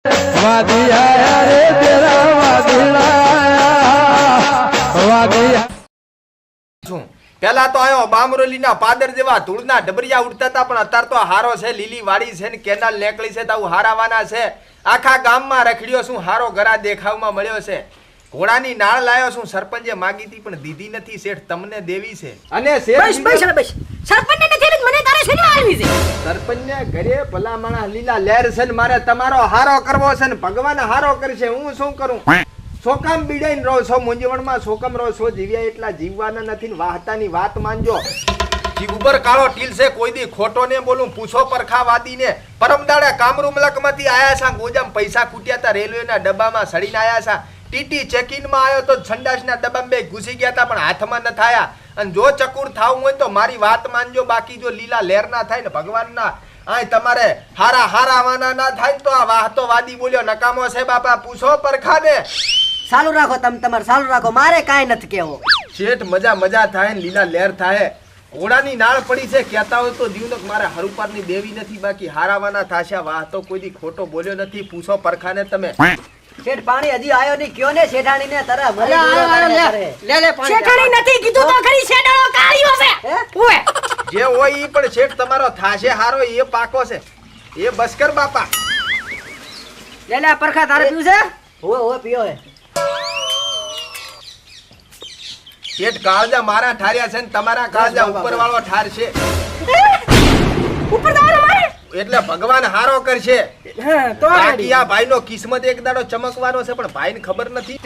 વાદી આયા રે તેરા વાદીડા શું પેલા તો આયો બામરોલીના પાદર જેવા ધૂળના ડબરિયા ઉડતા હતા, પણ અત્યારે તો હારો છે, લીલી વાડી છે ને કેનાલ નીકળી છે, તો હારાવાના છે. આખા ગામમાં રખડ્યો છું, હારો ગરા દેખાવમાં મળ્યો છે. ઘોડાની નાળ લાયો છું, સરપંચે માગી હતી પણ દીધી નથી. શેઠ તમને દેવી છે. અને સરપંચને નથી મને તારે શું આલવી છે? સરપંચને ઘરે ભલા માણસ લીલા લહેર છે ને મારે તમારો હારો કરવો છે ને ભગવાન હારો કરશે. હું શું કરું? સોકામ બીડાઈને રહો છો મૂંઝવણમાં, સોકમ રહો છો. જીવ્યા એટલા જીવવાના નથી ને વાહતાની વાત માનજો. જીગુબર કાળો ટીલ છે, કોઈ દી ખોટો ને બોલું. પૂછો પરખા વાદીને. પરમદાડે કામરૂ મલકમાંથી આયા છે, ગોજામ પૈસા કૂટ્યા હતા, રેલવેના ડબ્બામાં સડીને આયા છે. ટીટી ચેકિનમાં આવ્યો તો સંડાસના ડબ્બામાં બે ઘૂસી ગયા હતા, પણ હાથમાં ન થાયા. અને જો ચકુર થાવું હોય તો મારી વાત માનજો, બાકી જો લીલા લહેર ના થાય ને ભગવાનના આ તમારે હારા હારાવાના ના થાય તો આ વાહતો વાદી બોલ્યો નકામો છે બાપા. પૂછો પરખાને. ચાલુ રાખો, તમે તમારે ચાલુ રાખો, મારે કાંઈ નથી કેવો. શેઠ મજા થાય ને લીલા લહેર થાય. ઘોડાની નાળ પડી છે, કહેતા હોય તો દીવનો મારે હરુપારની દેવી નથી, બાકી હારાવાના થાશે. વાહતો કોઈ દી ખોટો બોલ્યો નથી. પૂછો પરખાને તમે. શેઠ પાણી હજી આયો નહીં, કયો ને શેઠાણી ને તરા લે પાણી. શેઠાણી નથી કીધું તો ખરી, શેઠાણો કાળિયો છે. ઓએ જે હોય ઈ પણ શેઠ તમારો થાશે હારો એ પાકો છે. એ બસકર બાપા. લે પરખા તારે પીવું છે? ઓએ પીયો હે. શેઠ કાળજા મારા ઠાર્યા છે ને તમારા કાળજા ઉપર વાળો ઠાર છે, ઉપર તમારે મારે એટલે ભગવાન હારો કરશે. તો બાકી આ ભાઈનો કિસ્મત એક દાડો ચમકવાનો છે, પણ ભાઈને ખબર નથી.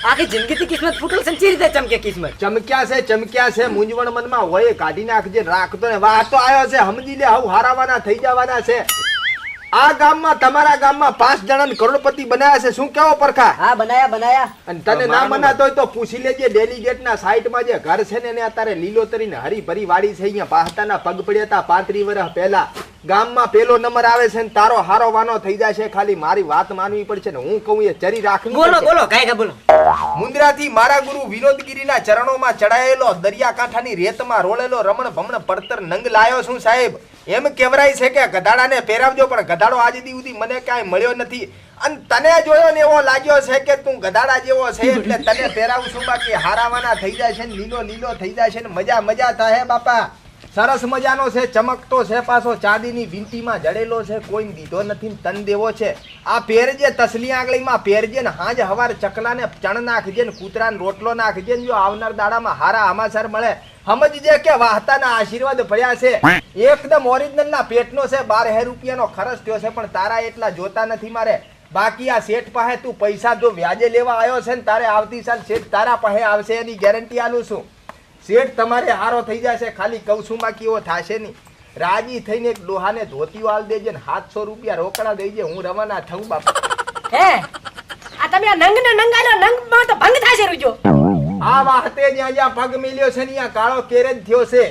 આખી જિંદગીથી કિસ્મત ફૂટલ છે, ચી રીતે ચમકે કિસ્મત? ચમક્યા છે મૂંઝવણ મનમાં હોય કાઢી નાખજે. રાખતો ને વાતો આવ્યો છે, સમજી લે હવે હારાવાના થઈ જવાના છે. આ ગામમાં તમારા ગામમાં 5 જણાને કરોડપતિ બનાયા છે. શું કેવો પરખા? હા બનાયા. અને તને ના મનાતો હોય તો પૂછી લેજે. ડેલિગેટના સાઈડમાં જે ઘર છે ને એને અત્યારે લીલોતરીને હરીભરી વાડી છે. અહીંયા પાહતાના પગ પડ્યા હતા 35 વર્ષ પહેલા. ગામમાં પેલો નંબર આવે છે ને તારો હારો વાનો થઈ જશે. ખાલી મારી વાત માનવી પડશે ને હું કહું એ ચરી રાખવી. બોલો કાંઈ બોલો. મુંદ્રાથી મારા ગુરુ વિનોદગીરીના ચરણોમાં ચડાયેલો, દરિયાકાંઠાની રેતમાં રોળેલો, રમણ ભમણ પડતર નંગ લાયો છું સાહેબ. એમ કહેવાય છે કે ગધાડાને પહેરાવજો, પણ ગધાડો આજ સુધી મને કાંઈ મળ્યો નથી. અને તને જોયો ને એવો લાગ્યો છે કે તું ગધાડા જેવો છે, એટલે તને પહેરાવું છું. બાકી હારાવાના થઈ જાય છે ને લીલો થઈ જાય છે ને મજા થાય બાપા. સરસ મજાનો છે, ચમકતો છે, પાછો ચાંદીની વીંટીમાં જડેલો છે. કોઈ દીધો નથી, તન દેવો છે. આ પહેરજે તસલી આંગળીમાં પહેરજે ને હાજ હવાર ચકલાને ચણ નાખજે ને કૂતરાને રોટલો નાખજે ને જો આવનાર દાડામાં હારા હમાસર મળે સમજજે કે વાહતાના આશીર્વાદ ભર્યા છે. એકદમ ઓરિજિનલ ના પેટનો છે. 12,000 રૂપિયાનો ખર્ચ થયો છે, પણ તારા એટલા જોતા નથી મારે. બાકી આ શેઠ પાસે તું પૈસા જો વ્યાજે લેવા આવ્યો છે ને તારે આવતી સાલ શેઠ તારા પાસે આવશે એની ગેરંટી આલું છું. શેઠ તમારે હારો થઈ જશે. ખાલી કહું છું બાકી એવો થશે નહીં. રાજી થઈને એક ડોહાને ધોતીઓ આલ દેજે ને 700 રૂપિયા રોકડા દેજે. હું રવાના થઉં બાપા. હે આ તમે આ નંગ ને નંગાલો નંગમાં તો ભંગ થાશે રૂજો. આ વાહતે જ્યાં પગ મિલ્યો છે ને ત્યાં કાળો કેરેજ થયો છે.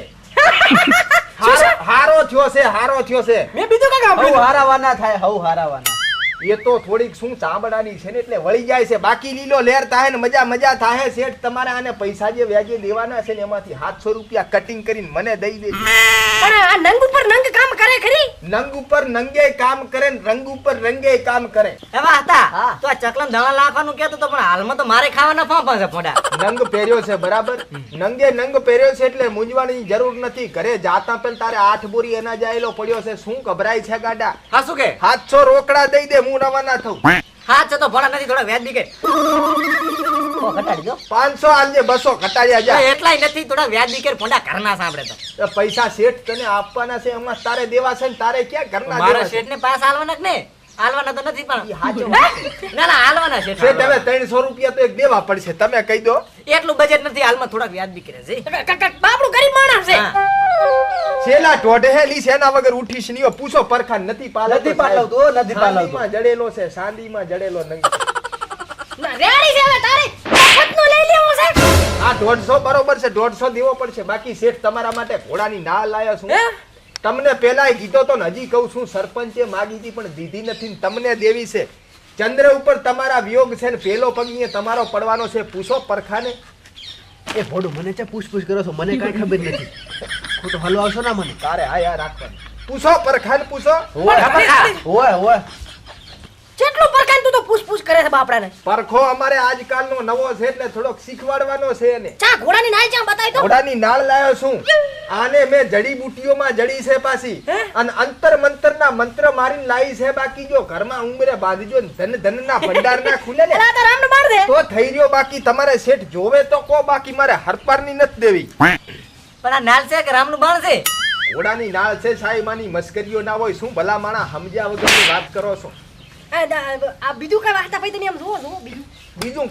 હારો થયો છે. મેં બીજું કામ હવ હારાવાના થાય, હવ હારાવાના. એ તો થોડીક શું ચામડાની છે ને એટલે વળી જાય છે. બાકી લીલો લહેર થાય ને મજા થાય. શેઠ તમારે આને પૈસા જે વ્યાજે દેવાના છે ને એમાંથી 700 રૂપિયા કટિંગ કરીને મને દઈ દેજો. પણ આ નંગ ઉપર નંગ કામ કરે ખરી? નંગ ઉપર નંગે કામ કરે ને રંગ ઉપર રંગે કામ કરે. એવા હતા તો આ ચકલન ધણા લાખવાનું કહેતો તો, પણ હાલમાં તો મારે ખાવાના ફાંફા છે ફોડા. નંગ પહેર્યો છે બરાબર. નંગ પહેર્યો છે એટલે મૂંઝવાની જરૂર નથી. ઘરે જાતા પેલ તારે 8 બોરી અનાજ આયેલો પડ્યો છે. શું ગભરાય છે ગાડા? હા શું કે 700 રોકડા દઈ દે, હું રવાના થઉં. હા છે તો ભણા નથી, થોડા વ્યાજ દીકે ઘટાડી દો. 500 આલજે, 200 ઘટાડ્યા જા. એટલાય નથી, થોડા વ્યાજ દીકે ફોડા ઘરના સાંભળે તો. પૈસા શેઠ તને આપવાના છે, એમાં તારે દેવા છે ને તારે ક્યાં ઘરના મારા દેવા છે? શેઠ ને પાસ હાલવાના કે ને હાલવાના તો નથી, પણ હાચો. ના હાલવાના શેઠ. શેઠ હવે 300 રૂપિયા તો એક દેવા પડશે. તમે કહી દો. એટલું બજેટ નથી હાલમાં, થોડાક વ્યાજ દીકે છે. બાપડું ગરીબ માણસ છે. છેલા ઢોઢેલી સેના વગર ઉઠી છે નીઓ. પૂછો પરખા નથી પાલવતો. સાંદીમાં જડેલો છે, સાંદીમાં જડેલો નહીં. ના રેડી છે હવે તારે ખતનો લઈ લેવો છે. આ 150 બરોબર છે, 150 દેવો પડશે. બાકી શેઠ તમારા માટે ઘોડાની ના લાયો છું. તમને પેલા કીધો તો ને હજી કહું છું. સરપંચે માગી હતી પણ દીધી નથી, તમને દેવી છે. ચંદ્ર ઉપર તમારા વિયોગ છે ને પેલો પગ તમારો પડવાનો છે. પૂછો પરખાને. એ ભોડું મને છે પૂછ કરો છો, મને કઈ ખબર નથી. ખોટો હલવા આવશો ના મને. તારે હા યાર રાખવાનું. પૂછો પરખાને પૂછો. ઓય ને તું તો પૂછ કરે છે બાપડાને પરખો અમારે આજકાલનો નવો છે એટલે થોડોક શીખવાડવાનો છે એને ચા ઘોડાની નાળ ચા બતાવી તો ઘોડાની નાળ લાયો છું આને મેં જડીબુટીઓમાં જડી છે પાછી હે? અને અંતર મંતરના મંત્ર મારીને લાવી છે બાકી જો ઘરમાં ઉંમરે બાંધજો ને ધનના ભંડાર ના ખુલે ને અલા તો રામનો બાળ દે તો થઈ રહ્યો બાકી તમારે શેઠ જોવે તો કો બાકી મારે હરપારની નથી દેવી પણ આ નાલ છે કે રામનું બાણ છે ઘોડાની નાળ છે સાહેબાની મસ્કરીઓ ના હોય શું ભલા માણા સમજ્યા વગરની વાત કરો છો આ બીજું કઈ વાર્તા ભાઈ તમે આમ જુઓ બીજું બીજું